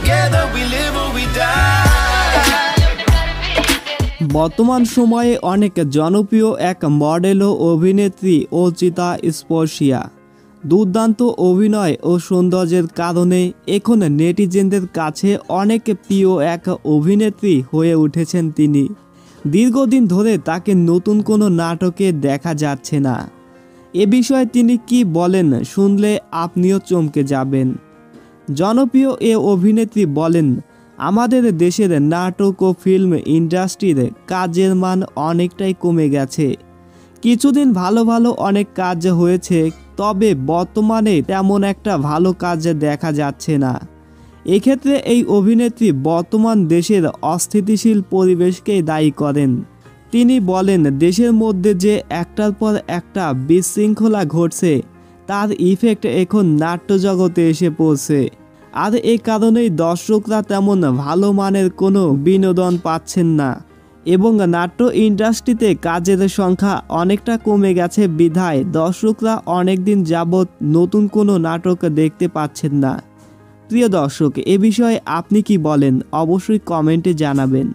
together, we live or we die. বর্তমান সময়ে অনেক জনপ্রিয় এক মডেল ও অভিনেত্রী অর্চিতা স্পর্শিয়া। দুর্দান্ত অভিনয় ও সৌন্দর্যের কারণে এখন নেটিজেনদের কাছে অনেক প্রিয় এক অভিনেত্রী হয়ে উঠেছেন তিনি। দীর্ঘদিন ধরে তাকে নতুন কোনো নাটকে দেখা যাচ্ছে না। এ বিষয়ে তিনি কি বলেন শুনলে আপনিও চমকে যাবেন। জনপ্রিয় এ অভিনেত্রী বলেন, আমাদের দেশের নাটক ও ফিল্ম ইন্ডাস্ট্রির কাজের মান অনেকটাই কমে গেছে। কিছুদিন ভালো ভালো অনেক কাজ হয়েছে, তবে বর্তমানে তেমন একটা ভালো কাজ দেখা যাচ্ছে না। এক্ষেত্রে এই অভিনেত্রী বর্তমান দেশের অস্থিতিশীল পরিবেশকেই দায়ী করেন। তিনি বলেন, দেশের মধ্যে যে একটার পর একটা বিশৃঙ্খলা ঘটছে তার ইফেক্ট এখন নাট্যজগতে এসে পড়ছে। আর এ কারণেই দর্শকরা তেমন ভালো মানের কোনো বিনোদন পাচ্ছেন না এবং নাট্য ইন্ডাস্ট্রিতে কাজের সংখ্যা অনেকটা কমে গেছে বিধায় দর্শকরা অনেক দিন যাবৎ নতুন কোনো নাটক দেখতে পাচ্ছেন না। প্রিয় দর্শক, এ বিষয়ে আপনি কি বলেন অবশ্যই কমেন্টে জানাবেন।